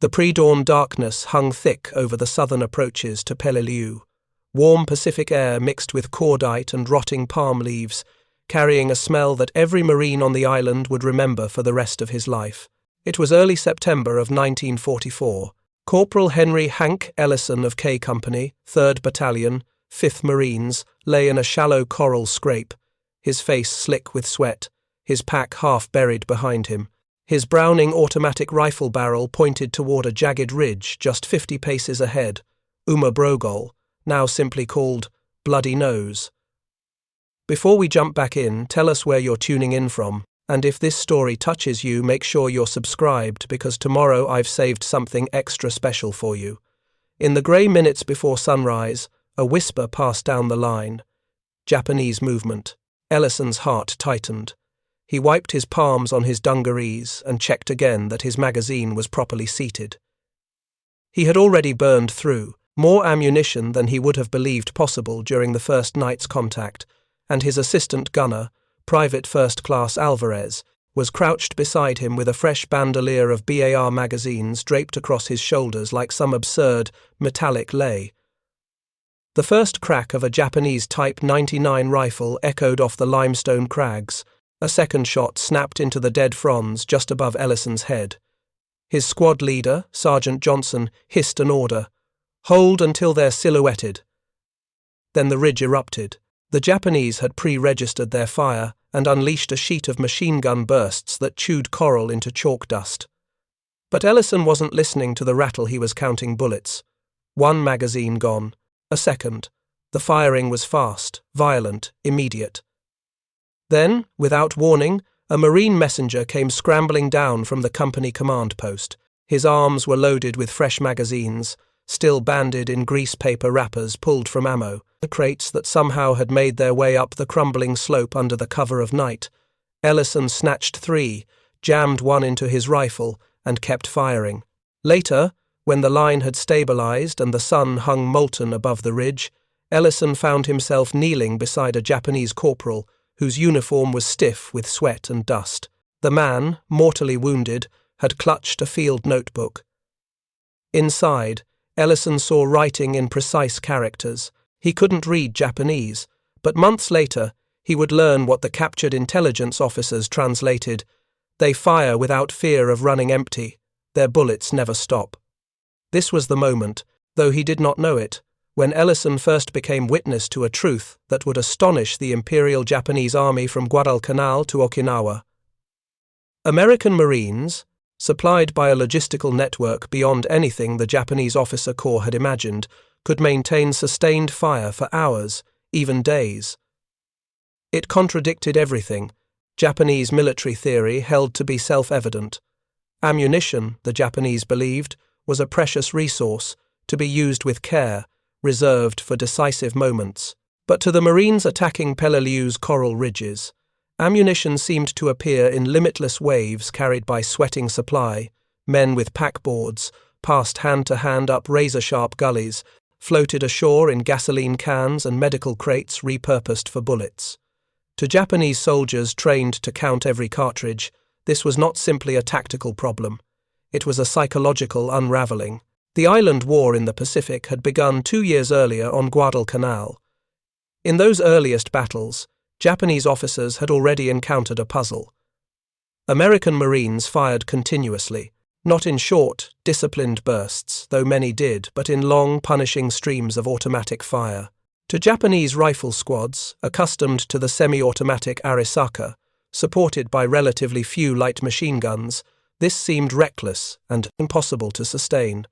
The pre-dawn darkness hung thick over the southern approaches to Peleliu. Warm Pacific air mixed with cordite and rotting palm leaves, carrying a smell that every Marine on the island would remember for the rest of his life. It was early September of 1944. Corporal Henry Ellison of K Company, 3rd Battalion, 5th Marines, lay in a shallow coral scrape, his face slick with sweat, his pack half buried behind him. His Browning automatic rifle barrel pointed toward a jagged ridge just 50 paces ahead, Umurbrogol, now simply called Bloody Nose. Before we jump back in, tell us where you're tuning in from, and if this story touches you, make sure you're subscribed because tomorrow I've saved something extra special for you. In the grey minutes before sunrise, a whisper passed down the line. Japanese movement. Ellison's heart tightened. He wiped his palms on his dungarees and checked again that his magazine was properly seated. He had already burned through more ammunition than he would have believed possible during the first night's contact, and his assistant gunner, Private First Class Alvarez, was crouched beside him with a fresh bandolier of BAR magazines draped across his shoulders like some absurd, metallic lei. The first crack of a Japanese Type 99 rifle echoed off the limestone crags. A second shot snapped into the dead fronds just above Ellison's head. His squad leader, Sergeant Johnson, hissed an order. "Hold until they're silhouetted." Then the ridge erupted. The Japanese had pre-registered their fire and unleashed a sheet of machine gun bursts that chewed coral into chalk dust. But Ellison wasn't listening to the rattle, he was counting bullets. One magazine gone. A second. The firing was fast, violent, immediate. Then, without warning, a Marine messenger came scrambling down from the company command post. His arms were loaded with fresh magazines, still banded in grease paper wrappers pulled from ammo, the crates that somehow had made their way up the crumbling slope under the cover of night. Ellison snatched 3, jammed one into his rifle, and kept firing. Later, when the line had stabilized and the sun hung molten above the ridge, Ellison found himself kneeling beside a Japanese corporal whose uniform was stiff with sweat and dust. The man, mortally wounded, had clutched a field notebook. Inside, Ellison saw writing in precise characters. He couldn't read Japanese, but months later he would learn what the captured intelligence officers translated. They fire without fear of running empty. Their bullets never stop. This was the moment, though he did not know it, when Ellison first became witness to a truth that would astonish the Imperial Japanese Army from Guadalcanal to Okinawa. American Marines, supplied by a logistical network beyond anything the Japanese officer corps had imagined, could maintain sustained fire for hours, even days. It contradicted everything Japanese military theory held to be self-evident. Ammunition, the Japanese believed, was a precious resource, to be used with care, reserved for decisive moments. But to the Marines attacking Peleliu's coral ridges, ammunition seemed to appear in limitless waves carried by sweating supply. Men with packboards passed hand-to-hand up razor-sharp gullies, floated ashore in gasoline cans and medical crates repurposed for bullets. To Japanese soldiers trained to count every cartridge, this was not simply a tactical problem. It was a psychological unraveling. The island war in the Pacific had begun 2 years earlier on Guadalcanal. In those earliest battles, Japanese officers had already encountered a puzzle. American Marines fired continuously, not in short, disciplined bursts, though many did, but in long, punishing streams of automatic fire. To Japanese rifle squads, accustomed to the semi-automatic Arisaka, supported by relatively few light machine guns, this seemed reckless and impossible to sustain.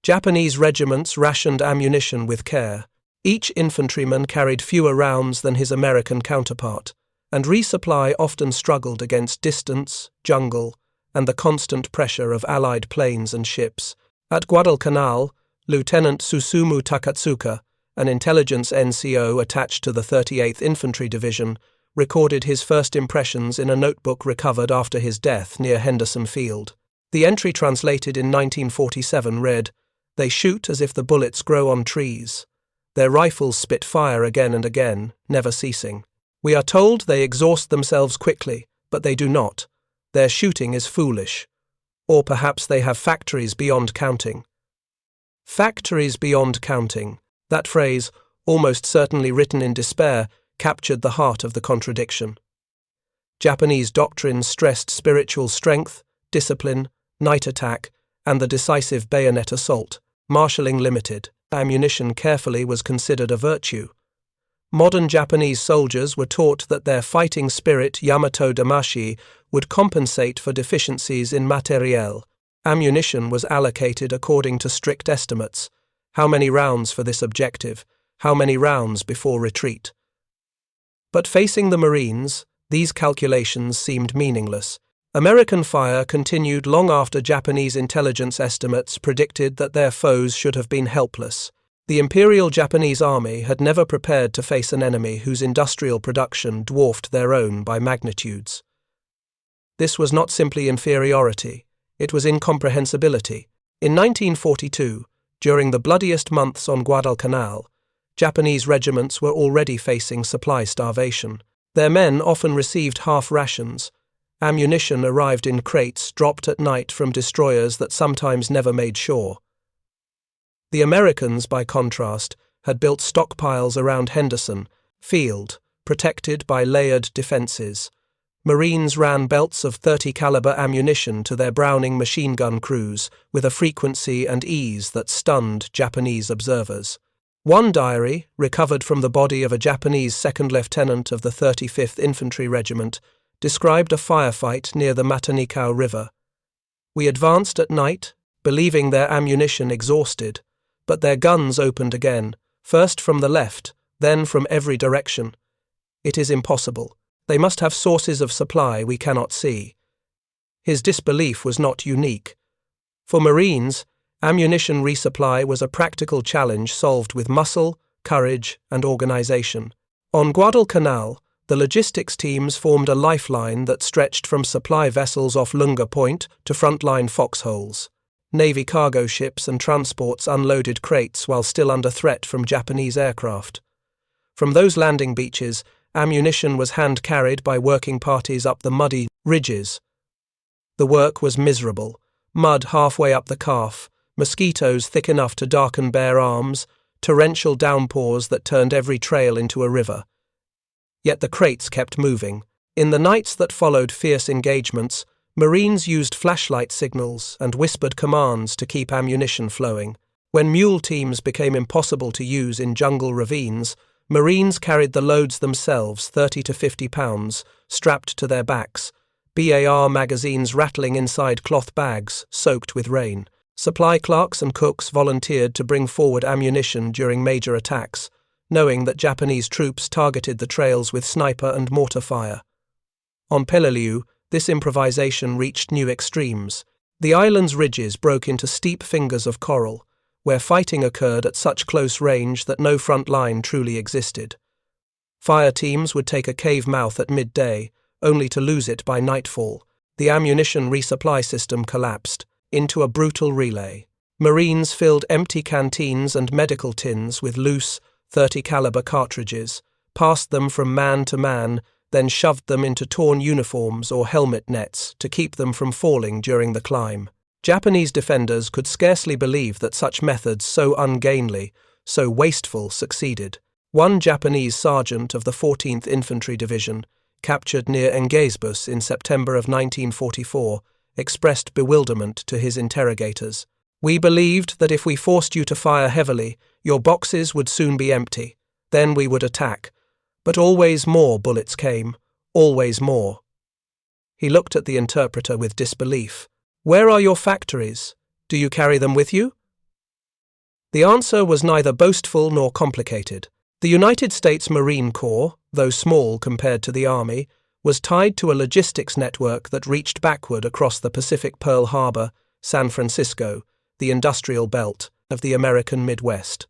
Japanese regiments rationed ammunition with care. Each infantryman carried fewer rounds than his American counterpart, and resupply often struggled against distance, jungle, and the constant pressure of Allied planes and ships. At Guadalcanal, Lieutenant Susumu Takatsuka, an intelligence NCO attached to the 38th Infantry Division, recorded his first impressions in a notebook recovered after his death near Henderson Field. The entry translated in 1947 read, "They shoot as if the bullets grow on trees. Their rifles spit fire again and again, never ceasing. We are told they exhaust themselves quickly, but they do not. Their shooting is foolish. Or perhaps they have factories beyond counting. Factories beyond counting. That phrase, almost certainly written in despair, captured the heart of the contradiction. Japanese doctrine stressed spiritual strength, discipline, night attack, and the decisive bayonet assault. Marshalling limited ammunition carefully was considered a virtue. Modern Japanese soldiers were taught that their fighting spirit, Yamato Damashi, would compensate for deficiencies in materiel. Ammunition was allocated according to strict estimates. How many rounds for this objective? How many rounds before retreat? But facing the Marines, these calculations seemed meaningless. American fire continued long after Japanese intelligence estimates predicted that their foes should have been helpless. The Imperial Japanese Army had never prepared to face an enemy whose industrial production dwarfed their own by magnitudes. This was not simply inferiority, it was incomprehensibility. In 1942, during the bloodiest months on Guadalcanal, Japanese regiments were already facing supply starvation. Their men often received half rations. Ammunition arrived in crates dropped at night from destroyers that sometimes never made shore. The Americans, by contrast, had built stockpiles around Henderson Field, protected by layered defenses. Marines ran belts of .30 caliber ammunition to their Browning machine gun crews with a frequency and ease that stunned Japanese observers. One diary, recovered from the body of a Japanese second lieutenant of the 35th Infantry Regiment, described a firefight near the Matanikau River. We advanced at night, believing their ammunition exhausted, but their guns opened again, first from the left, then from every direction. It is impossible. They must have sources of supply we cannot see. His disbelief was not unique. For Marines, ammunition resupply was a practical challenge solved with muscle, courage, and organization. On Guadalcanal, the logistics teams formed a lifeline that stretched from supply vessels off Lunga Point to frontline foxholes. Navy cargo ships and transports unloaded crates while still under threat from Japanese aircraft. From those landing beaches, ammunition was hand-carried by working parties up the muddy ridges. The work was miserable. Mud halfway up the calf, mosquitoes thick enough to darken bare arms, torrential downpours that turned every trail into a river. Yet the crates kept moving. In the nights that followed fierce engagements, Marines used flashlight signals and whispered commands to keep ammunition flowing. When mule teams became impossible to use in jungle ravines, Marines carried the loads themselves, 30 to 50 pounds, strapped to their backs, BAR magazines rattling inside cloth bags, soaked with rain. Supply clerks and cooks volunteered to bring forward ammunition during major attacks, knowing that Japanese troops targeted the trails with sniper and mortar fire. On Peleliu, this improvisation reached new extremes. The island's ridges broke into steep fingers of coral, where fighting occurred at such close range that no front line truly existed. Fire teams would take a cave mouth at midday, only to lose it by nightfall. The ammunition resupply system collapsed into a brutal relay. Marines filled empty canteens and medical tins with loose, .30 caliber cartridges, passed them from man to man, then shoved them into torn uniforms or helmet nets to keep them from falling during the climb. Japanese defenders could scarcely believe that such methods so ungainly, so wasteful succeeded. One Japanese sergeant of the 14th Infantry Division, captured near Engesbus in September of 1944, expressed bewilderment to his interrogators. "We believed that if we forced you to fire heavily, your boxes would soon be empty. Then we would attack. But always more bullets came, always more." He looked at the interpreter with disbelief. "Where are your factories? Do you carry them with you?" The answer was neither boastful nor complicated. The United States Marine Corps, though small compared to the Army, was tied to a logistics network that reached backward across the Pacific Pearl Harbor, San Francisco, the industrial belt of the American Midwest.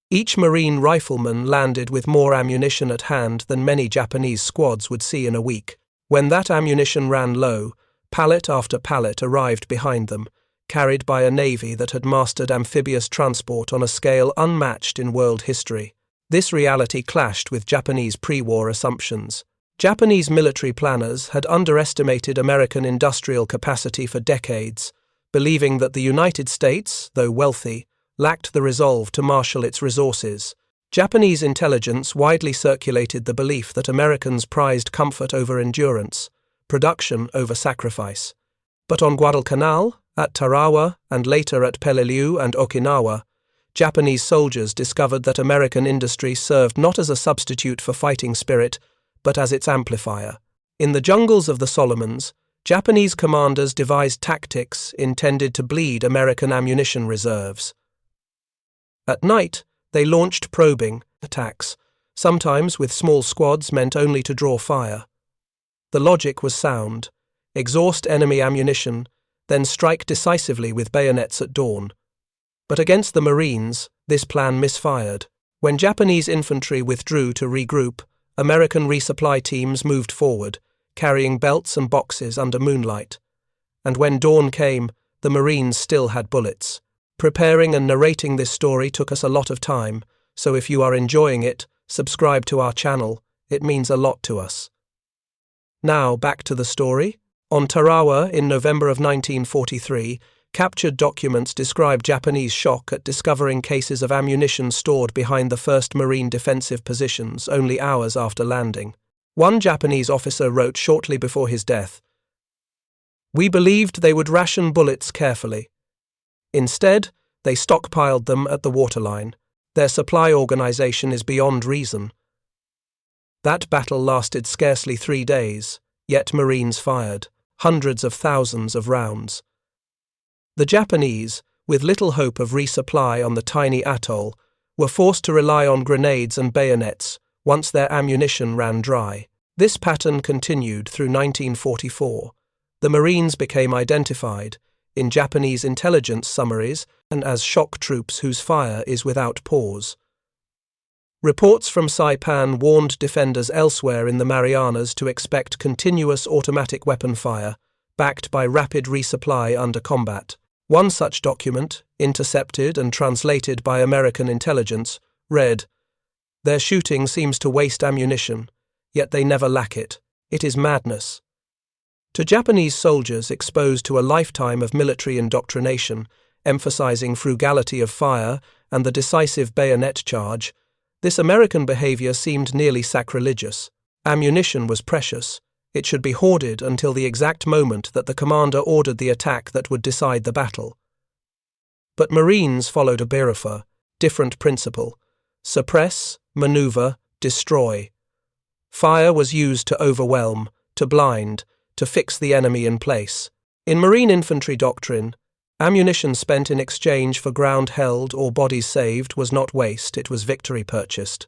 Each Marine rifleman landed with more ammunition at hand than many Japanese squads would see in a week. When that ammunition ran low, pallet after pallet arrived behind them, carried by a navy that had mastered amphibious transport on a scale unmatched in world history. This reality clashed with Japanese pre-war assumptions. Japanese military planners had underestimated American industrial capacity for decades, believing that the United States, though wealthy, lacked the resolve to marshal its resources. Japanese intelligence widely circulated the belief that Americans prized comfort over endurance, production over sacrifice. But on Guadalcanal, at Tarawa, and later at Peleliu and Okinawa, Japanese soldiers discovered that American industry served not as a substitute for fighting spirit, but as its amplifier. In the jungles of the Solomons, Japanese commanders devised tactics intended to bleed American ammunition reserves. At night, they launched probing attacks, sometimes with small squads meant only to draw fire. The logic was sound: exhaust enemy ammunition, then strike decisively with bayonets at dawn. But against the Marines, this plan misfired. When Japanese infantry withdrew to regroup, American resupply teams moved forward, carrying belts and boxes under moonlight. And when dawn came, the Marines still had bullets. Preparing and narrating this story took us a lot of time, so if you are enjoying it, subscribe to our channel. It means a lot to us. Now, back to the story. On Tarawa in November of 1943, captured documents describe Japanese shock at discovering cases of ammunition stored behind the 1st Marine defensive positions only hours after landing. One Japanese officer wrote shortly before his death, "We believed they would ration bullets carefully. Instead, they stockpiled them at the waterline. Their supply organization is beyond reason." That battle lasted scarcely 3 days, yet Marines fired hundreds of thousands of rounds. The Japanese, with little hope of resupply on the tiny atoll, were forced to rely on grenades and bayonets once their ammunition ran dry. This pattern continued through 1944. The Marines became identified in Japanese intelligence summaries and as shock troops whose fire is without pause. Reports from Saipan warned defenders elsewhere in the Marianas to expect continuous automatic weapon fire, backed by rapid resupply under combat. One such document, intercepted and translated by American intelligence, read, "Their shooting seems to waste ammunition, yet they never lack it. It is madness." To Japanese soldiers exposed to a lifetime of military indoctrination, emphasizing frugality of fire and the decisive bayonet charge, this American behavior seemed nearly sacrilegious. Ammunition was precious. It should be hoarded until the exact moment that the commander ordered the attack that would decide the battle. But Marines followed a different principle: suppress, maneuver, destroy. Fire was used to overwhelm, to blind, to fix the enemy in place. In Marine infantry doctrine, ammunition spent in exchange for ground held or bodies saved was not waste, it was victory purchased.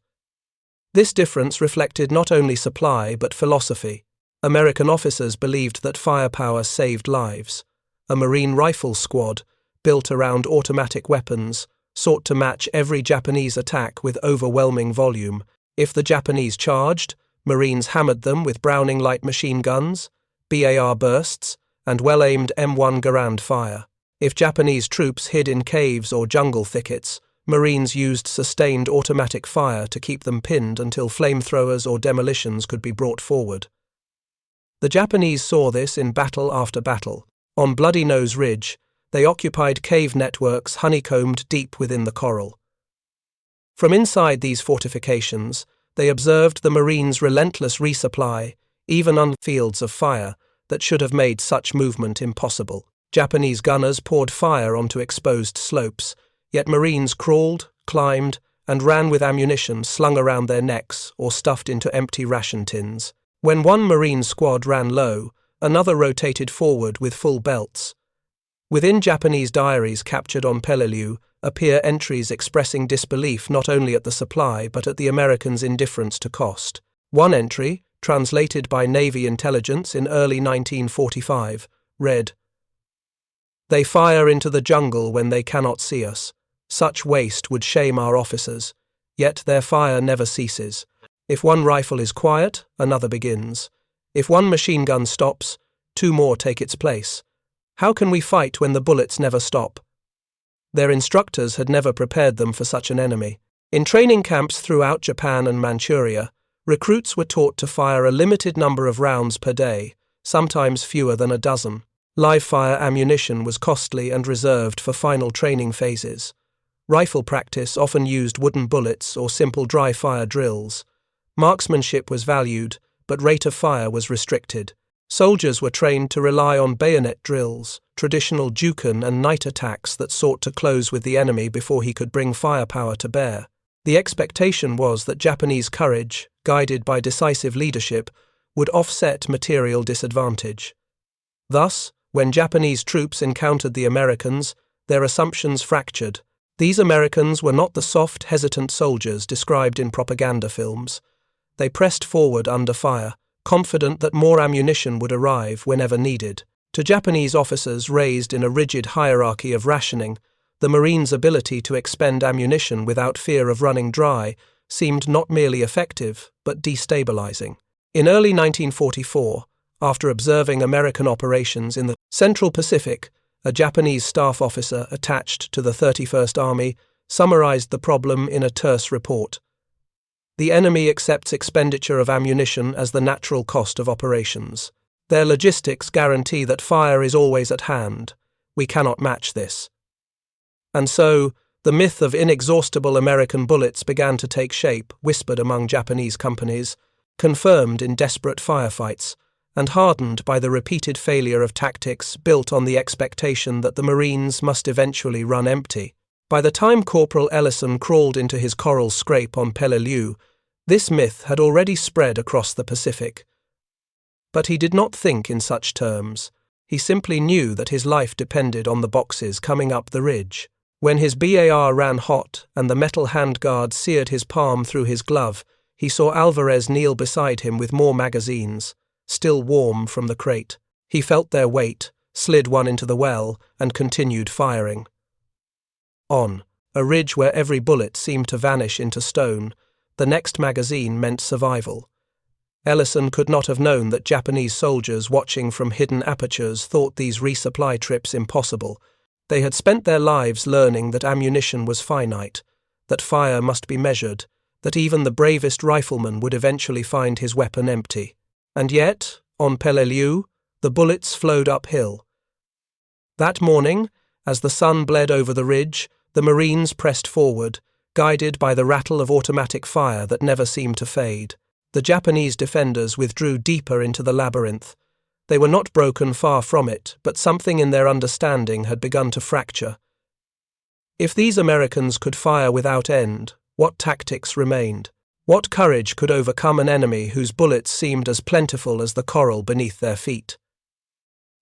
This difference reflected not only supply but philosophy. American officers believed that firepower saved lives. A Marine rifle squad, built around automatic weapons, sought to match every Japanese attack with overwhelming volume. If the Japanese charged, Marines hammered them with Browning light machine guns, BAR bursts, and well-aimed M1 Garand fire. If Japanese troops hid in caves or jungle thickets, Marines used sustained automatic fire to keep them pinned until flamethrowers or demolitions could be brought forward. The Japanese saw this in battle after battle. On Bloody Nose Ridge, they occupied cave networks honeycombed deep within the coral. From inside these fortifications, they observed the Marines' relentless resupply, even on fields of fire that should have made such movement impossible. Japanese gunners poured fire onto exposed slopes, yet Marines crawled, climbed, and ran with ammunition slung around their necks or stuffed into empty ration tins. When one Marine squad ran low, another rotated forward with full belts. Within Japanese diaries captured on Peleliu appear entries expressing disbelief not only at the supply but at the Americans' indifference to cost. One entry, translated by Navy intelligence in early 1945, read, "They fire into the jungle when they cannot see us. Such waste would shame our officers, yet their fire never ceases. If one rifle is quiet, another begins. If one machine gun stops, 2 more take its place. How can we fight when the bullets never stop?" Their instructors had never prepared them for such an enemy. In training camps throughout Japan and Manchuria, recruits were taught to fire a limited number of rounds per day, sometimes fewer than a dozen. Live-fire ammunition was costly and reserved for final training phases. Rifle practice often used wooden bullets or simple dry-fire drills. Marksmanship was valued, but rate of fire was restricted. Soldiers were trained to rely on bayonet drills, traditional Jukan and night attacks that sought to close with the enemy before he could bring firepower to bear. The expectation was that Japanese courage, guided by decisive leadership, would offset material disadvantage. Thus, when Japanese troops encountered the Americans, their assumptions fractured. These Americans were not the soft, hesitant soldiers described in propaganda films. They pressed forward under fire, confident that more ammunition would arrive whenever needed. To Japanese officers raised in a rigid hierarchy of rationing, the Marines' ability to expend ammunition without fear of running dry seemed not merely effective, but destabilizing. In early 1944, after observing American operations in the Central Pacific, a Japanese staff officer attached to the 31st Army summarized the problem in a terse report. The enemy accepts expenditure of ammunition as the natural cost of operations. Their logistics guarantee that fire is always at hand. We cannot match this. And so, the myth of inexhaustible American bullets began to take shape, whispered among Japanese companies, confirmed in desperate firefights, and hardened by the repeated failure of tactics built on the expectation that the Marines must eventually run empty. By the time Corporal Ellison crawled into his coral scrape on Peleliu, this myth had already spread across the Pacific. But he did not think in such terms. He simply knew that his life depended on the boxes coming up the ridge. When his BAR ran hot and the metal handguard seared his palm through his glove, he saw Alvarez kneel beside him with more magazines, still warm from the crate. He felt their weight, slid one into the well, and continued firing. On a ridge where every bullet seemed to vanish into stone, the next magazine meant survival. Ellison could not have known that Japanese soldiers watching from hidden apertures thought these resupply trips impossible. They had spent their lives learning that ammunition was finite, that fire must be measured, that even the bravest rifleman would eventually find his weapon empty. And yet, on Peleliu, the bullets flowed uphill. That morning, as the sun bled over the ridge, the Marines pressed forward, guided by the rattle of automatic fire that never seemed to fade. The Japanese defenders withdrew deeper into the labyrinth. They were not broken far from it, but something in their understanding had begun to fracture. If these Americans could fire without end, what tactics remained? What courage could overcome an enemy whose bullets seemed as plentiful as the coral beneath their feet?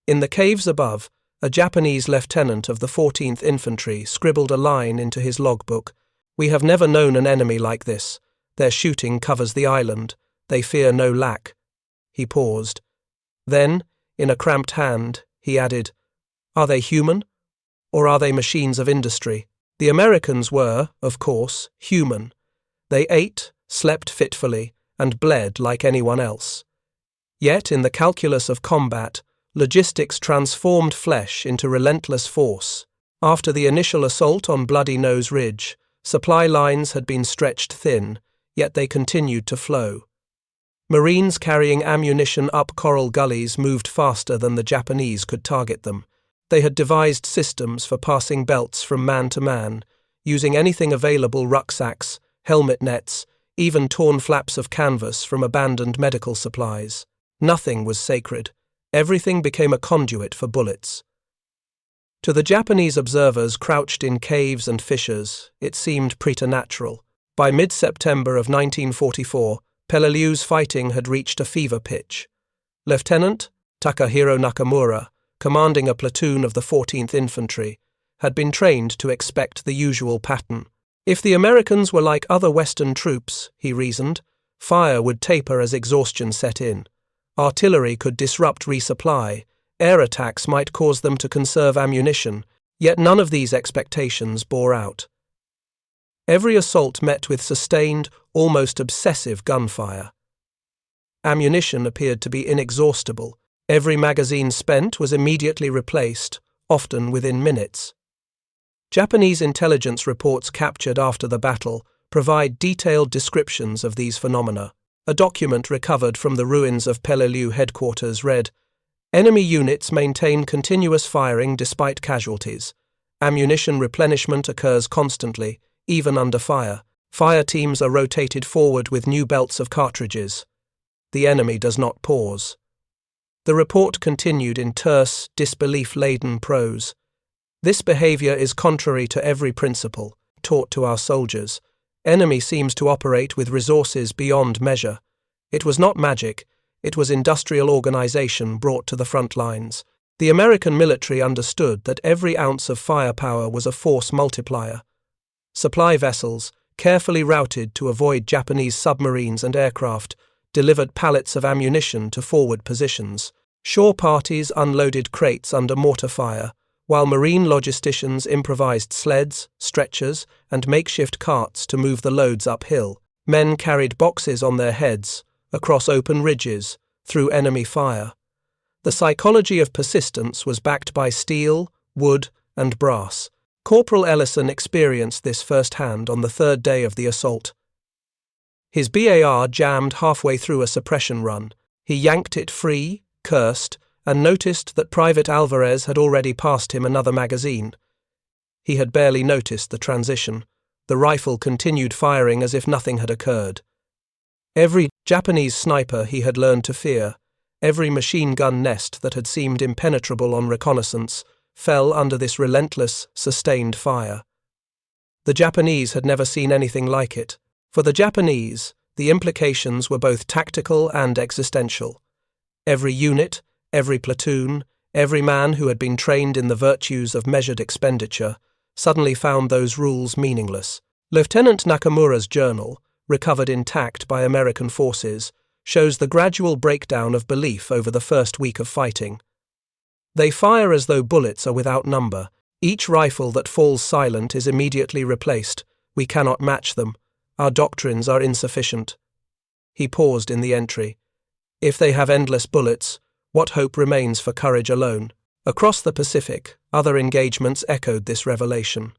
In the caves above, a Japanese lieutenant of the 14th Infantry scribbled a line into his logbook. "We have never known an enemy like this. Their shooting covers the island. They fear no lack." He paused. Then, in a cramped hand, he added, "Are they human? Or are they machines of industry?" The Americans were, of course, human. They ate, slept fitfully, and bled like anyone else. Yet, in the calculus of combat, logistics transformed flesh into relentless force. After the initial assault on Bloody Nose Ridge, supply lines had been stretched thin, yet they continued to flow. Marines carrying ammunition up coral gullies moved faster than the Japanese could target them. They had devised systems for passing belts from man to man, using anything available: rucksacks, helmet nets, even torn flaps of canvas from abandoned medical supplies. Nothing was sacred. Everything became a conduit for bullets. To the Japanese observers crouched in caves and fissures, it seemed preternatural. By mid-September of 1944, Peleliu's fighting had reached a fever pitch. Lieutenant Takahiro Nakamura, commanding a platoon of the 14th Infantry, had been trained to expect the usual pattern. If the Americans were like other Western troops, he reasoned, fire would taper as exhaustion set in. Artillery could disrupt resupply, air attacks might cause them to conserve ammunition, yet none of these expectations bore out. Every assault met with sustained, almost obsessive gunfire. Ammunition appeared to be inexhaustible. Every magazine spent was immediately replaced, often within minutes. Japanese intelligence reports captured after the battle provide detailed descriptions of these phenomena. A document recovered from the ruins of Peleliu headquarters read, Enemy units maintain continuous firing despite casualties. Ammunition replenishment occurs constantly, even under fire. Fire teams are rotated forward with new belts of cartridges. The enemy does not pause. The report continued in terse, disbelief-laden prose. This behavior is contrary to every principle taught to our soldiers. Enemy seems to operate with resources beyond measure. It was not magic, it was industrial organization brought to the front lines. The American military understood that every ounce of firepower was a force multiplier. Supply vessels, carefully routed to avoid Japanese submarines and aircraft, delivered pallets of ammunition to forward positions. Shore parties unloaded crates under mortar fire, while marine logisticians improvised sleds, stretchers, and makeshift carts to move the loads uphill. Men carried boxes on their heads, across open ridges, through enemy fire. The psychology of persistence was backed by steel, wood, and brass. Corporal Ellison experienced this firsthand on the third day of the assault. His BAR jammed halfway through a suppression run. He yanked it free, cursed, and noticed that Private Alvarez had already passed him another magazine. He had barely noticed the transition. The rifle continued firing as if nothing had occurred. Every Japanese sniper he had learned to fear, every machine gun nest that had seemed impenetrable on reconnaissance, fell under this relentless, sustained fire. The Japanese had never seen anything like it. For the Japanese, the implications were both tactical and existential. Every unit, every platoon, every man who had been trained in the virtues of measured expenditure, suddenly found those rules meaningless. Lieutenant Nakamura's journal, recovered intact by American forces, shows the gradual breakdown of belief over the first week of fighting. They fire as though bullets are without number. Each rifle that falls silent is immediately replaced. We cannot match them. Our doctrines are insufficient. He paused in the entry. If they have endless bullets, what hope remains for courage alone? Across the Pacific, other engagements echoed this revelation.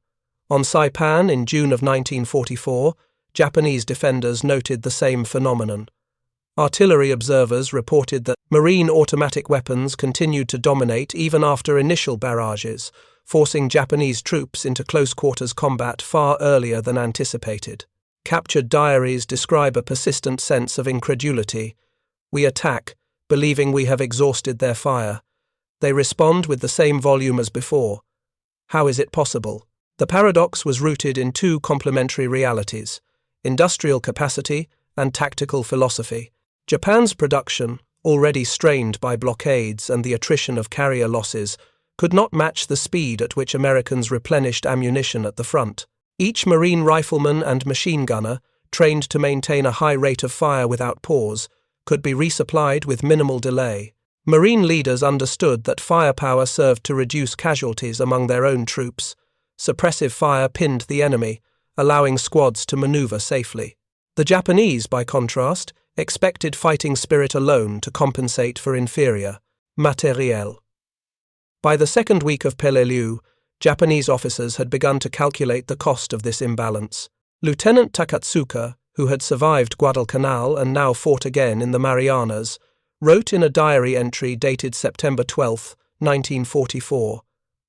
On Saipan in June of 1944, Japanese defenders noted the same phenomenon. Artillery observers reported that marine automatic weapons continued to dominate even after initial barrages, forcing Japanese troops into close-quarters combat far earlier than anticipated. Captured diaries describe a persistent sense of incredulity. We attack, believing we have exhausted their fire. They respond with the same volume as before. How is it possible? The paradox was rooted in two complementary realities: industrial capacity and tactical philosophy. Japan's production, already strained by blockades and the attrition of carrier losses, could not match the speed at which Americans replenished ammunition at the front. Each Marine rifleman and machine gunner, trained to maintain a high rate of fire without pause, could be resupplied with minimal delay. Marine leaders understood that firepower served to reduce casualties among their own troops. Suppressive fire pinned the enemy, allowing squads to maneuver safely. The Japanese, by contrast, expected fighting spirit alone to compensate for inferior matériel. By the second week of Peleliu, Japanese officers had begun to calculate the cost of this imbalance. Lieutenant Takatsuka, who had survived Guadalcanal and now fought again in the Marianas, wrote in a diary entry dated September 12, 1944,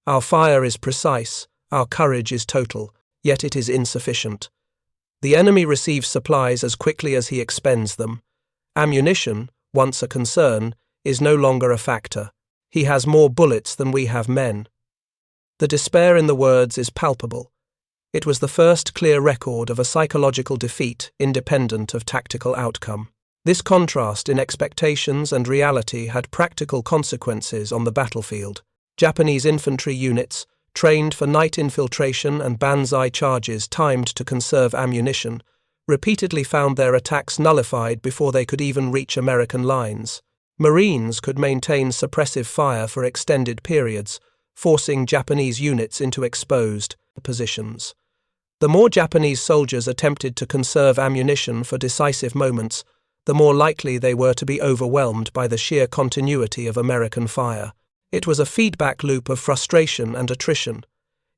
"Our fire is precise, our courage is total, yet it is insufficient. The enemy receives supplies as quickly as he expends them. Ammunition, once a concern, is no longer a factor. He has more bullets than we have men." The despair in the words is palpable. It was the first clear record of a psychological defeat independent of tactical outcome. This contrast in expectations and reality had practical consequences on the battlefield. Japanese infantry units, trained for night infiltration and banzai charges timed to conserve ammunition, repeatedly found their attacks nullified before they could even reach American lines. Marines could maintain suppressive fire for extended periods, forcing Japanese units into exposed positions. The more Japanese soldiers attempted to conserve ammunition for decisive moments, the more likely they were to be overwhelmed by the sheer continuity of American fire. It was a feedback loop of frustration and attrition.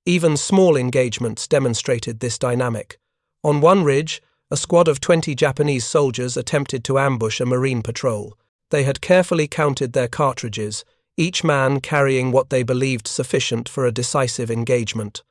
Even small engagements demonstrated this dynamic. On one ridge, a squad of 20 Japanese soldiers attempted to ambush a Marine patrol. They had carefully counted their cartridges, each man carrying what they believed sufficient for a decisive engagement.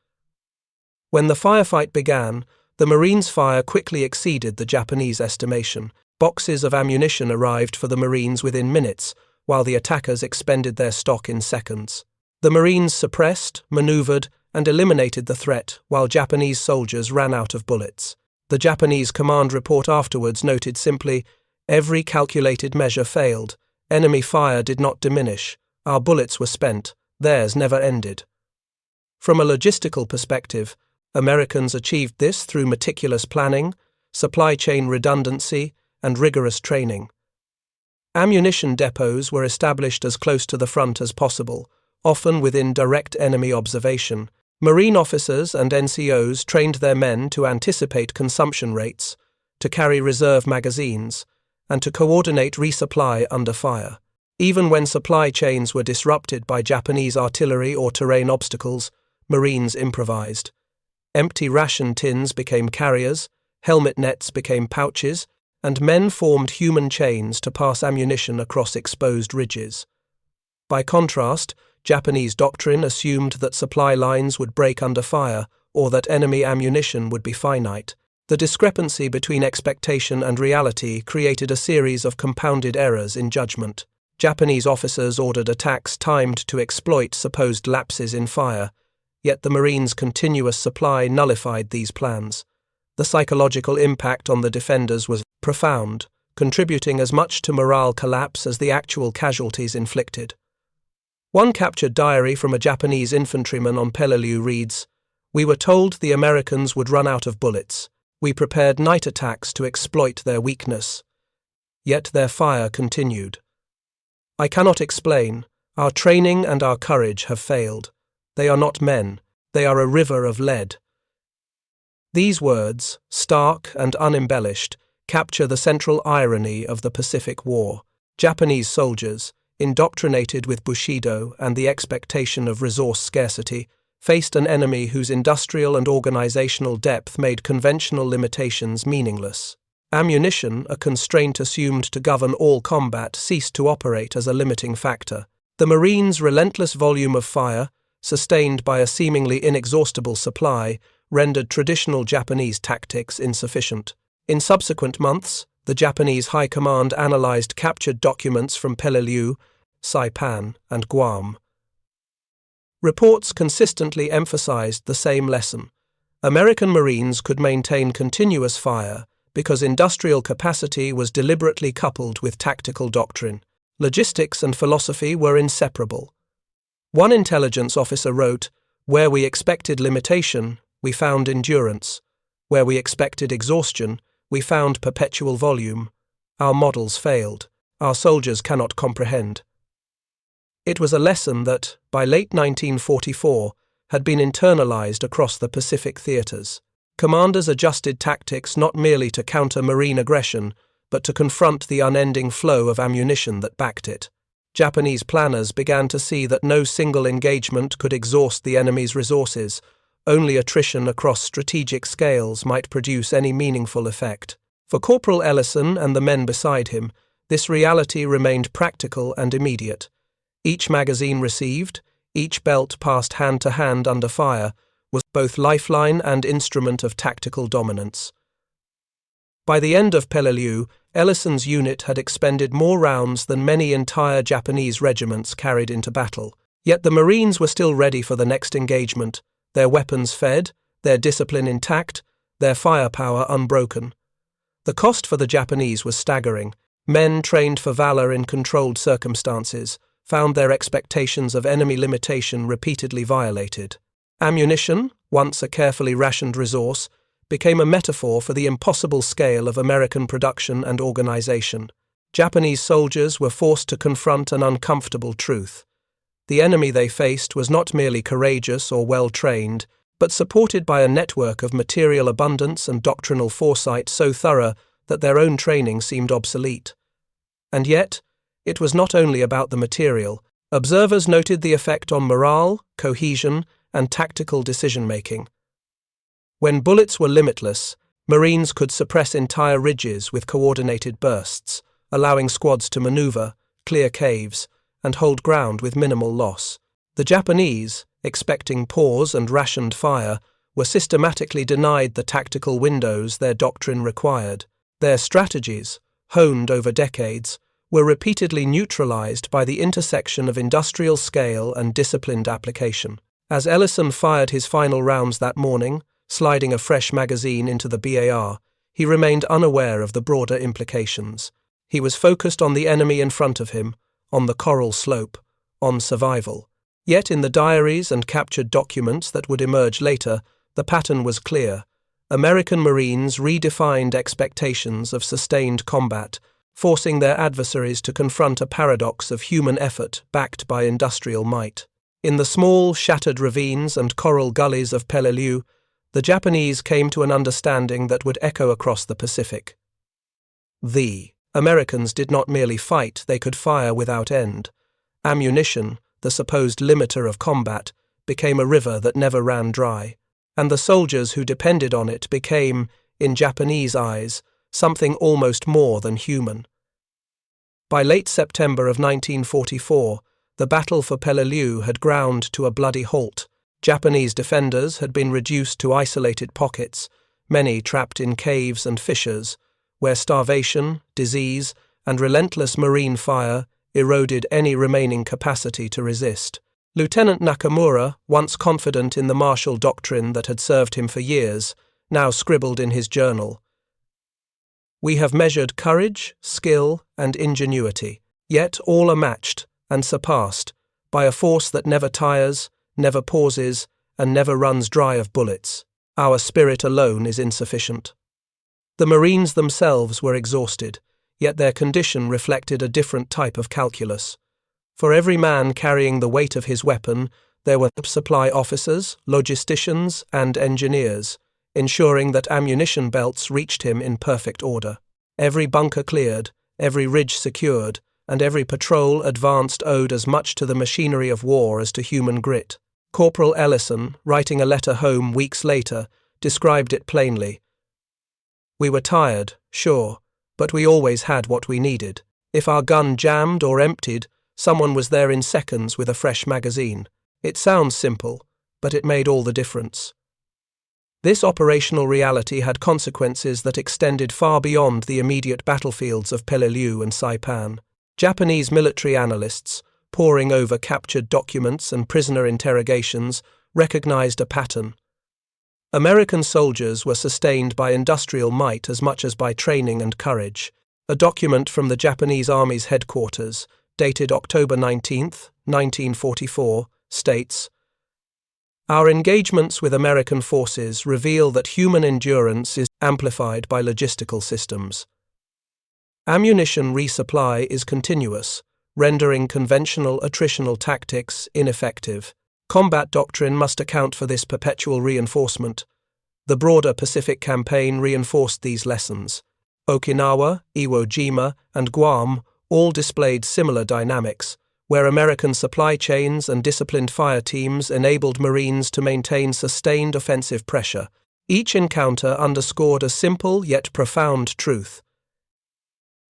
When the firefight began, the Marines' fire quickly exceeded the Japanese estimation. Boxes of ammunition arrived for the Marines within minutes, while the attackers expended their stock in seconds. The Marines suppressed, maneuvered, and eliminated the threat, while Japanese soldiers ran out of bullets. The Japanese command report afterwards noted simply, "Every calculated measure failed. Enemy fire did not diminish. Our bullets were spent. Theirs never ended." From a logistical perspective, Americans achieved this through meticulous planning, supply chain redundancy, and rigorous training. Ammunition depots were established as close to the front as possible, often within direct enemy observation. Marine officers and NCOs trained their men to anticipate consumption rates, to carry reserve magazines, and to coordinate resupply under fire. Even when supply chains were disrupted by Japanese artillery or terrain obstacles, Marines improvised. Empty ration tins became carriers, helmet nets became pouches, and men formed human chains to pass ammunition across exposed ridges. By contrast, Japanese doctrine assumed that supply lines would break under fire or that enemy ammunition would be finite. The discrepancy between expectation and reality created a series of compounded errors in judgment. Japanese officers ordered attacks timed to exploit supposed lapses in fire, yet the Marines' continuous supply nullified these plans. The psychological impact on the defenders was profound, contributing as much to morale collapse as the actual casualties inflicted. One captured diary from a Japanese infantryman on Peleliu reads, "We were told the Americans would run out of bullets. We prepared night attacks to exploit their weakness. Yet their fire continued. I cannot explain. Our training and our courage have failed. They are not men. They are a river of lead." These words, stark and unembellished, capture the central irony of the Pacific War. Japanese soldiers, indoctrinated with Bushido and the expectation of resource scarcity, faced an enemy whose industrial and organizational depth made conventional limitations meaningless. Ammunition, a constraint assumed to govern all combat, ceased to operate as a limiting factor. The Marines' relentless volume of fire, sustained by a seemingly inexhaustible supply, rendered traditional Japanese tactics insufficient. In subsequent months, the Japanese High Command analyzed captured documents from Peleliu, Saipan, and Guam. Reports consistently emphasized the same lesson. American Marines could maintain continuous fire because industrial capacity was deliberately coupled with tactical doctrine. Logistics and philosophy were inseparable. One intelligence officer wrote, "Where we expected limitation, we found endurance. Where we expected exhaustion, we found perpetual volume. Our models failed. Our soldiers cannot comprehend." It was a lesson that, by late 1944, had been internalized across the Pacific theaters. Commanders adjusted tactics not merely to counter Marine aggression, but to confront the unending flow of ammunition that backed it. Japanese planners began to see that no single engagement could exhaust the enemy's resources. Only attrition across strategic scales might produce any meaningful effect. For Corporal Ellison and the men beside him, this reality remained practical and immediate. Each magazine received, each belt passed hand to hand under fire, was both lifeline and instrument of tactical dominance. By the end of Peleliu, Ellison's unit had expended more rounds than many entire Japanese regiments carried into battle. Yet the Marines were still ready for the next engagement, their weapons fed, their discipline intact, their firepower unbroken. The cost for the Japanese was staggering. Men trained for valor in controlled circumstances found their expectations of enemy limitation repeatedly violated. Ammunition, once a carefully rationed resource, became a metaphor for the impossible scale of American production and organization. Japanese soldiers were forced to confront an uncomfortable truth. The enemy they faced was not merely courageous or well-trained, but supported by a network of material abundance and doctrinal foresight so thorough that their own training seemed obsolete. And yet, it was not only about the material. Observers noted the effect on morale, cohesion, and tactical decision-making. When bullets were limitless, Marines could suppress entire ridges with coordinated bursts, allowing squads to maneuver, clear caves, and hold ground with minimal loss. The Japanese, expecting pause and rationed fire, were systematically denied the tactical windows their doctrine required. Their strategies, honed over decades, were repeatedly neutralized by the intersection of industrial scale and disciplined application. As Ellison fired his final rounds that morning, sliding a fresh magazine into the BAR, he remained unaware of the broader implications. He was focused on the enemy in front of him, on the coral slope, on survival. Yet in the diaries and captured documents that would emerge later, the pattern was clear. American Marines redefined expectations of sustained combat, forcing their adversaries to confront a paradox of human effort backed by industrial might. In the small, shattered ravines and coral gullies of Peleliu, the Japanese came to an understanding that would echo across the Pacific. The Americans did not merely fight, they could fire without end. Ammunition, the supposed limiter of combat, became a river that never ran dry, and the soldiers who depended on it became, in Japanese eyes, something almost more than human. By late September of 1944, the battle for Peleliu had ground to a bloody halt. Japanese defenders had been reduced to isolated pockets, many trapped in caves and fissures, where starvation, disease, and relentless marine fire eroded any remaining capacity to resist. Lieutenant Nakamura, once confident in the martial doctrine that had served him for years, now scribbled in his journal, "We have measured courage, skill, and ingenuity, yet all are matched and surpassed by a force that never tires, never pauses, and never runs dry of bullets. Our spirit alone is insufficient." The Marines themselves were exhausted, yet their condition reflected a different type of calculus. For every man carrying the weight of his weapon, there were supply officers, logisticians, and engineers, ensuring that ammunition belts reached him in perfect order. Every bunker cleared, every ridge secured, and every patrol advanced owed as much to the machinery of war as to human grit. Corporal Ellison, writing a letter home weeks later, described it plainly. "We were tired, sure, but we always had what we needed. If our gun jammed or emptied, someone was there in seconds with a fresh magazine. It sounds simple, but it made all the difference." This operational reality had consequences that extended far beyond the immediate battlefields of Peleliu and Saipan. Japanese military analysts, poring over captured documents and prisoner interrogations, recognized a pattern. American soldiers were sustained by industrial might as much as by training and courage. A document from the Japanese Army's headquarters, dated October 19, 1944, states, "Our engagements with American forces reveal that human endurance is amplified by logistical systems. Ammunition resupply is continuous, rendering conventional attritional tactics ineffective. Combat doctrine must account for this perpetual reinforcement. The broader Pacific campaign reinforced these lessons. Okinawa, Iwo Jima, and Guam all displayed similar dynamics, where American supply chains and disciplined fire teams enabled Marines to maintain sustained offensive pressure. Each encounter underscored a simple yet profound truth.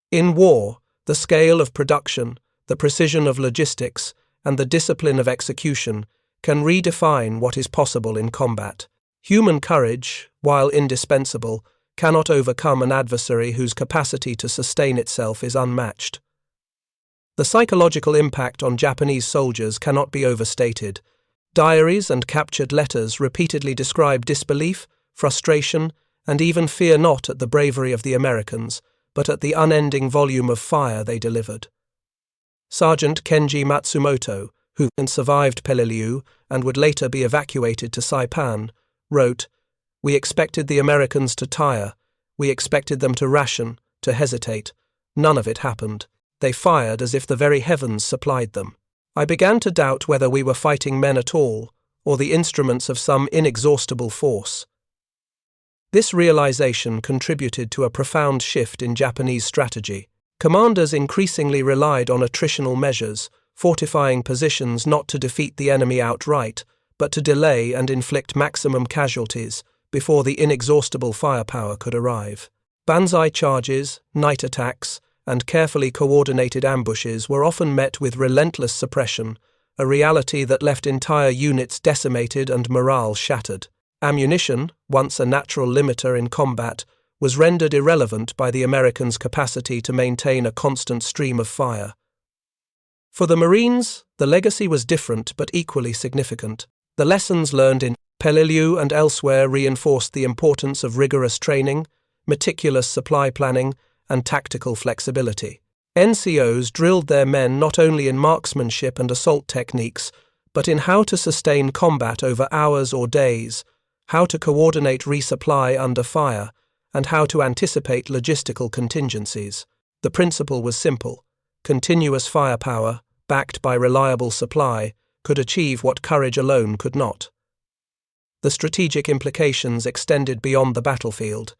In war, the scale of production, the precision of logistics, and the discipline of execution can redefine what is possible in combat. Human courage, while indispensable, cannot overcome an adversary whose capacity to sustain itself is unmatched. The psychological impact on Japanese soldiers cannot be overstated. Diaries and captured letters repeatedly describe disbelief, frustration, and even fear not at the bravery of the Americans, but at the unending volume of fire they delivered. Sergeant Kenji Matsumoto, who survived Peleliu and would later be evacuated to Saipan, wrote, "We expected the Americans to tire. We expected them to ration, to hesitate. None of it happened. They fired as if the very heavens supplied them. I began to doubt whether we were fighting men at all, or the instruments of some inexhaustible force." This realization contributed to a profound shift in Japanese strategy. Commanders increasingly relied on attritional measures, fortifying positions not to defeat the enemy outright, but to delay and inflict maximum casualties before the inexhaustible firepower could arrive. Banzai charges, night attacks, and carefully coordinated ambushes were often met with relentless suppression, a reality that left entire units decimated and morale shattered. Ammunition, once a natural limiter in combat, was rendered irrelevant by the Americans' capacity to maintain a constant stream of fire. For the Marines, the legacy was different but equally significant. The lessons learned in Peleliu and elsewhere reinforced the importance of rigorous training, meticulous supply planning, and tactical flexibility. NCOs drilled their men not only in marksmanship and assault techniques, but in how to sustain combat over hours or days, how to coordinate resupply under fire, and how to anticipate logistical contingencies. The principle was simple: continuous firepower, backed by reliable supply, could achieve what courage alone could not. The strategic implications extended beyond the battlefield.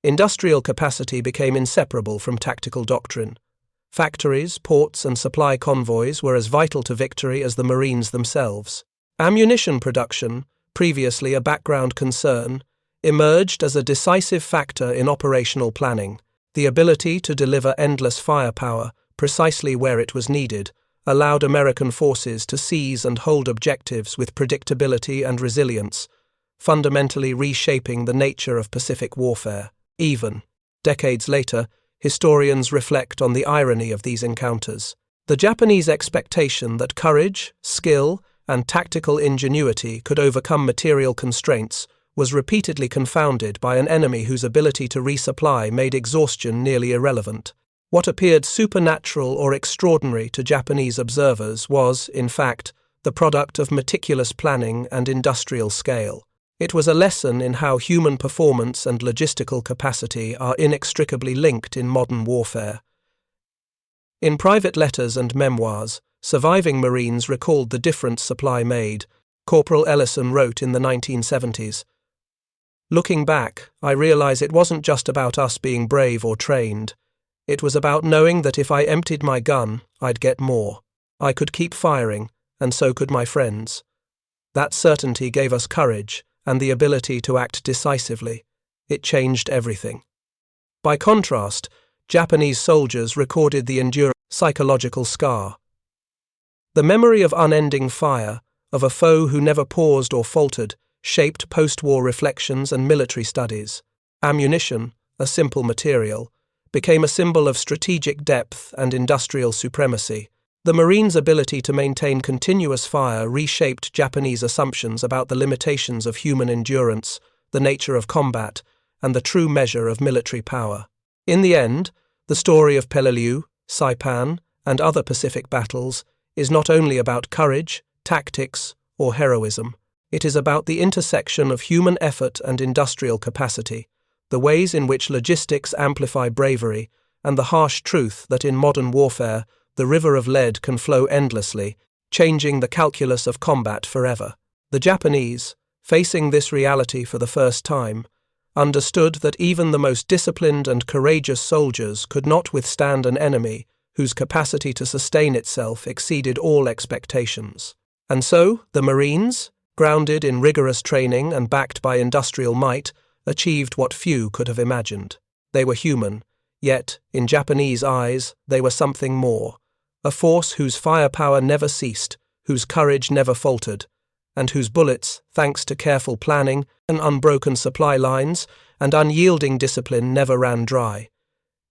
Industrial capacity became inseparable from tactical doctrine. Factories, ports, and supply convoys were as vital to victory as the Marines themselves. Ammunition production, previously a background concern, emerged as a decisive factor in operational planning. The ability to deliver endless firepower, precisely where it was needed, allowed American forces to seize and hold objectives with predictability and resilience, fundamentally reshaping the nature of Pacific warfare. Even decades later, historians reflect on the irony of these encounters. The Japanese expectation that courage, skill, and tactical ingenuity could overcome material constraints was repeatedly confounded by an enemy whose ability to resupply made exhaustion nearly irrelevant. What appeared supernatural or extraordinary to Japanese observers was, in fact, the product of meticulous planning and industrial scale. It was a lesson in how human performance and logistical capacity are inextricably linked in modern warfare. In private letters and memoirs, surviving Marines recalled the difference supply made. Corporal Ellison wrote in the 1970s, "Looking back, I realize it wasn't just about us being brave or trained. It was about knowing that if I emptied my gun, I'd get more. I could keep firing, and so could my friends. That certainty gave us courage and the ability to act decisively. It changed everything." By contrast, Japanese soldiers recorded the enduring psychological scar. The memory of unending fire, of a foe who never paused or faltered, shaped post-war reflections and military studies. Ammunition, a simple material, became a symbol of strategic depth and industrial supremacy. The Marines' ability to maintain continuous fire reshaped Japanese assumptions about the limitations of human endurance, the nature of combat, and the true measure of military power. In the end, the story of Peleliu, Saipan, and other Pacific battles is not only about courage, tactics, or heroism. It is about the intersection of human effort and industrial capacity, the ways in which logistics amplify bravery, and the harsh truth that in modern warfare, the river of lead can flow endlessly, changing the calculus of combat forever. The Japanese, facing this reality for the first time, understood that even the most disciplined and courageous soldiers could not withstand an enemy whose capacity to sustain itself exceeded all expectations. And so, the Marines, grounded in rigorous training and backed by industrial might, achieved what few could have imagined. They were human, yet, in Japanese eyes, they were something more. A force whose firepower never ceased, whose courage never faltered, and whose bullets, thanks to careful planning and unbroken supply lines and unyielding discipline, never ran dry.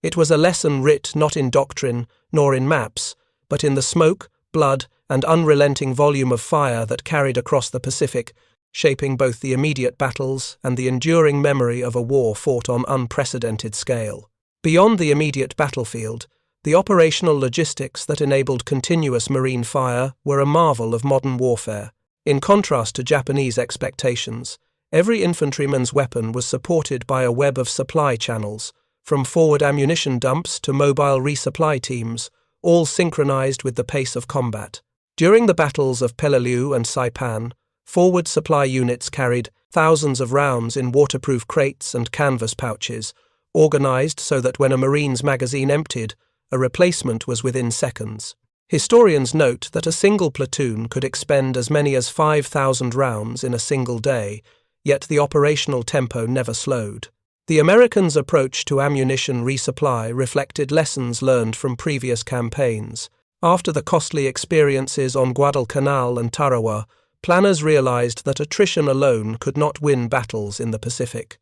It was a lesson writ not in doctrine nor in maps, but in the smoke, blood, and unrelenting volume of fire that carried across the Pacific, shaping both the immediate battles and the enduring memory of a war fought on unprecedented scale. Beyond the immediate battlefield, the operational logistics that enabled continuous marine fire were a marvel of modern warfare. In contrast to Japanese expectations, every infantryman's weapon was supported by a web of supply channels, from forward ammunition dumps to mobile resupply teams, all synchronized with the pace of combat. During the battles of Peleliu and Saipan, forward supply units carried thousands of rounds in waterproof crates and canvas pouches, organized so that when a Marine's magazine emptied, a replacement was within seconds. Historians note that a single platoon could expend as many as 5,000 rounds in a single day, yet the operational tempo never slowed. The Americans' approach to ammunition resupply reflected lessons learned from previous campaigns. After the costly experiences on Guadalcanal and Tarawa, planners realized that attrition alone could not win battles in the Pacific.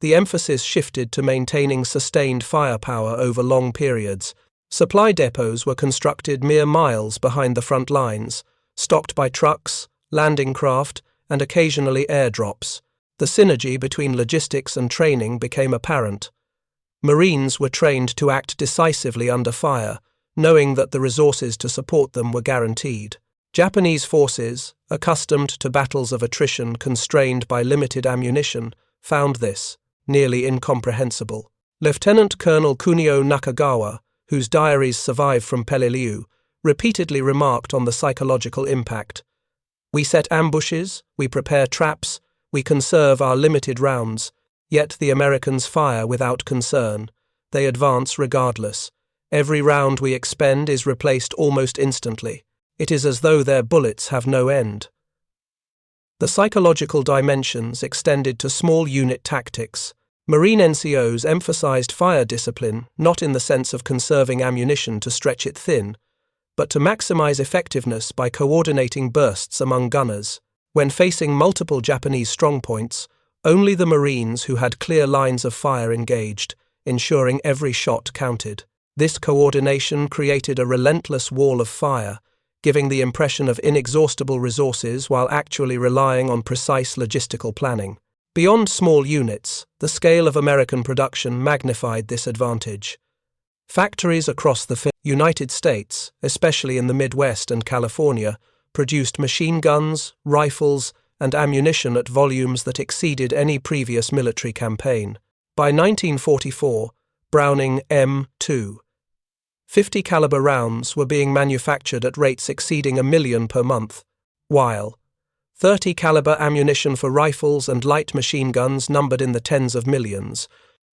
The emphasis shifted to maintaining sustained firepower over long periods. Supply depots were constructed mere miles behind the front lines, stocked by trucks, landing craft, and occasionally airdrops. The synergy between logistics and training became apparent. Marines were trained to act decisively under fire, knowing that the resources to support them were guaranteed. Japanese forces, accustomed to battles of attrition constrained by limited ammunition, found this nearly incomprehensible. Lieutenant Colonel Kunio Nakagawa, whose diaries survive from Peleliu, repeatedly remarked on the psychological impact. "We set ambushes, we prepare traps, we conserve our limited rounds, yet the Americans fire without concern. They advance regardless. Every round we expend is replaced almost instantly. It is as though their bullets have no end." The psychological dimensions extended to small unit tactics. Marine NCOs emphasized fire discipline, not in the sense of conserving ammunition to stretch it thin, but to maximize effectiveness by coordinating bursts among gunners. When facing multiple Japanese strongpoints, only the Marines who had clear lines of fire engaged, ensuring every shot counted. This coordination created a relentless wall of fire, giving the impression of inexhaustible resources while actually relying on precise logistical planning. Beyond small units, the scale of American production magnified this advantage. Factories across the United States, especially in the Midwest and California, produced machine guns, rifles, and ammunition at volumes that exceeded any previous military campaign. By 1944, Browning M2 .50 caliber rounds were being manufactured at rates exceeding 1 million per month, while .30 caliber ammunition for rifles and light machine guns numbered in the tens of millions.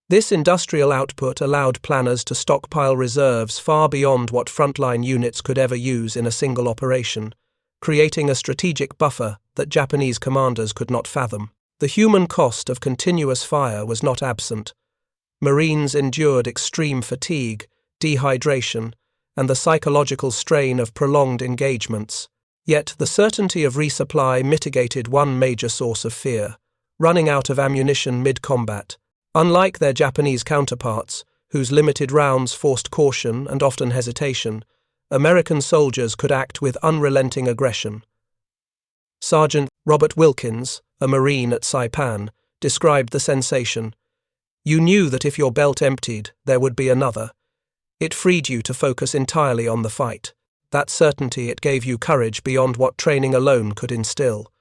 This industrial output allowed planners to stockpile reserves far beyond what frontline units could ever use in a single operation, creating a strategic buffer that Japanese commanders could not fathom. The human cost of continuous fire was not absent. Marines endured extreme fatigue, dehydration, and the psychological strain of prolonged engagements. Yet the certainty of resupply mitigated one major source of fear: running out of ammunition mid-combat. Unlike their Japanese counterparts, whose limited rounds forced caution and often hesitation, American soldiers could act with unrelenting aggression. Sergeant Robert Wilkins, a Marine at Saipan, described the sensation. "You knew that if your belt emptied, there would be another. It freed you to focus entirely on the fight. That certainty, it gave you courage beyond what training alone could instill."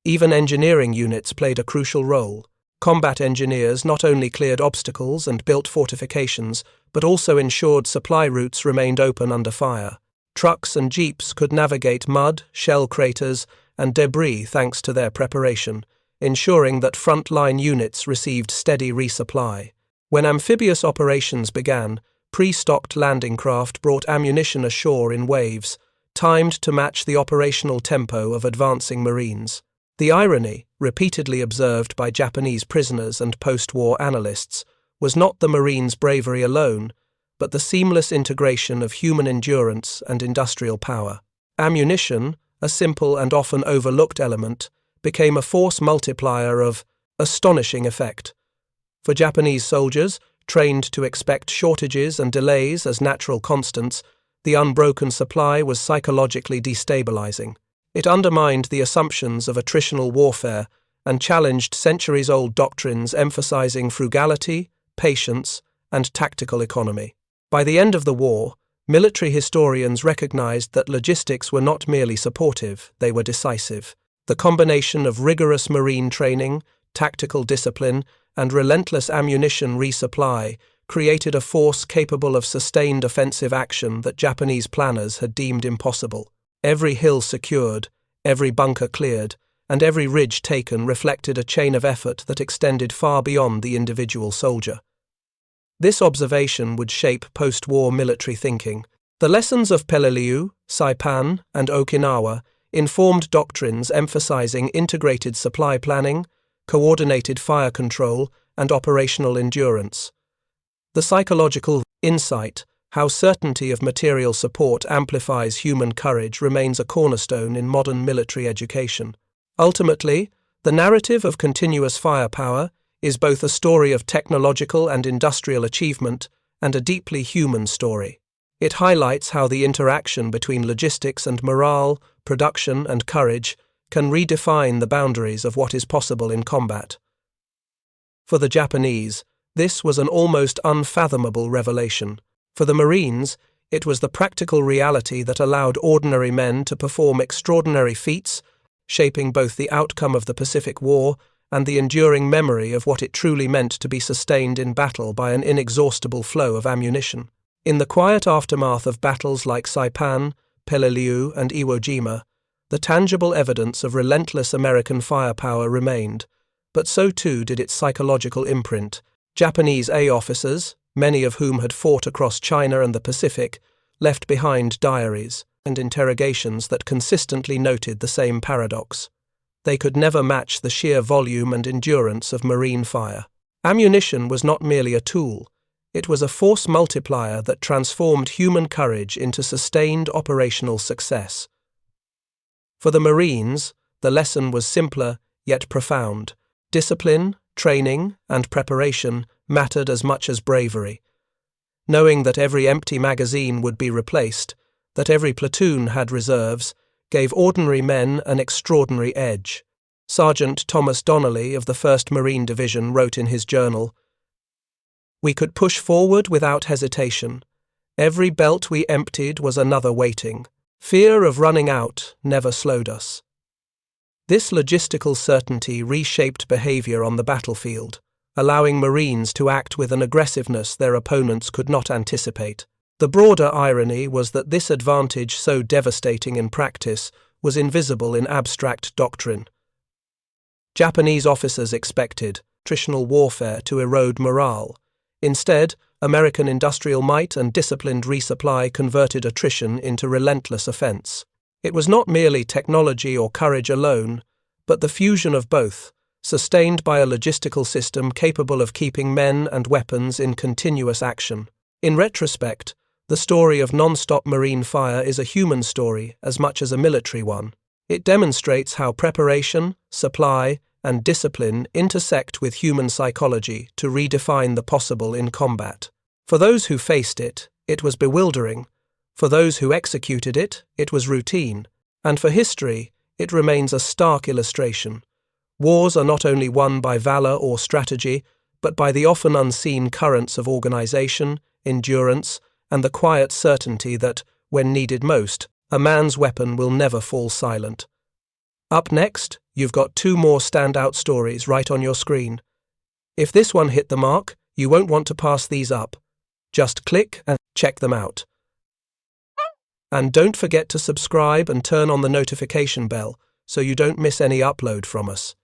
Even engineering units played a crucial role. Combat engineers not only cleared obstacles and built fortifications, but also ensured supply routes remained open under fire. Trucks and jeeps could navigate mud, shell craters, and debris thanks to their preparation, ensuring that front-line units received steady resupply. When amphibious operations began, pre-stocked landing craft brought ammunition ashore in waves, timed to match the operational tempo of advancing Marines. The irony, repeatedly observed by Japanese prisoners and post-war analysts, was not the Marines' bravery alone, but the seamless integration of human endurance and industrial power. Ammunition, a simple and often overlooked element, became a force multiplier of astonishing effect. For Japanese soldiers, trained to expect shortages and delays as natural constants, the unbroken supply was psychologically destabilizing. It undermined the assumptions of attritional warfare and challenged centuries-old doctrines emphasizing frugality, patience, and tactical economy. By the end of the war, military historians recognized that logistics were not merely supportive, they were decisive. The combination of rigorous Marine training, tactical discipline, and relentless ammunition resupply created a force capable of sustained offensive action that Japanese planners had deemed impossible. Every hill secured, every bunker cleared, and every ridge taken reflected a chain of effort that extended far beyond the individual soldier. This observation would shape post-war military thinking. The lessons of Peleliu, Saipan, and Okinawa informed doctrines emphasizing integrated supply planning, coordinated fire control, and operational endurance. The psychological insight, how certainty of material support amplifies human courage, remains a cornerstone in modern military education. Ultimately, the narrative of continuous firepower is both a story of technological and industrial achievement and a deeply human story. It highlights how the interaction between logistics and morale, production and courage can redefine the boundaries of what is possible in combat. For the Japanese, this was an almost unfathomable revelation. For the Marines, it was the practical reality that allowed ordinary men to perform extraordinary feats, shaping both the outcome of the Pacific War and the enduring memory of what it truly meant to be sustained in battle by an inexhaustible flow of ammunition. In the quiet aftermath of battles like Saipan, Peleliu, and Iwo Jima, the tangible evidence of relentless American firepower remained, but so too did its psychological imprint. Japanese A officers, many of whom had fought across China and the Pacific, left behind diaries and interrogations that consistently noted the same paradox. They could never match the sheer volume and endurance of Marine fire. Ammunition was not merely a tool, it was a force multiplier that transformed human courage into sustained operational success. For the Marines, the lesson was simpler yet profound. Discipline, training, and preparation mattered as much as bravery. Knowing that every empty magazine would be replaced, that every platoon had reserves, gave ordinary men an extraordinary edge. Sergeant Thomas Donnelly of the 1st Marine Division wrote in his journal, "We could push forward without hesitation. Every belt we emptied was another waiting. Fear of running out never slowed us." This logistical certainty reshaped behavior on the battlefield, allowing Marines to act with an aggressiveness their opponents could not anticipate. The broader irony was that this advantage, so devastating in practice, was invisible in abstract doctrine. Japanese officers expected attritional warfare to erode morale. Instead, American industrial might and disciplined resupply converted attrition into relentless offense. It was not merely technology or courage alone, but the fusion of both, sustained by a logistical system capable of keeping men and weapons in continuous action. In retrospect, the story of Nonstop Marine fire is a human story as much as a military one. It demonstrates how preparation, supply, and discipline intersect with human psychology to redefine the possible in combat. For those who faced it, it was bewildering. For those who executed it, it was routine. And for history, it remains a stark illustration. Wars are not only won by valor or strategy, but by the often unseen currents of organization, endurance, and the quiet certainty that, when needed most, a man's weapon will never fall silent. Up next, you've got 2 more standout stories right on your screen. If this one hit the mark, you won't want to pass these up. Just click and check them out. And don't forget to subscribe and turn on the notification bell so you don't miss any upload from us.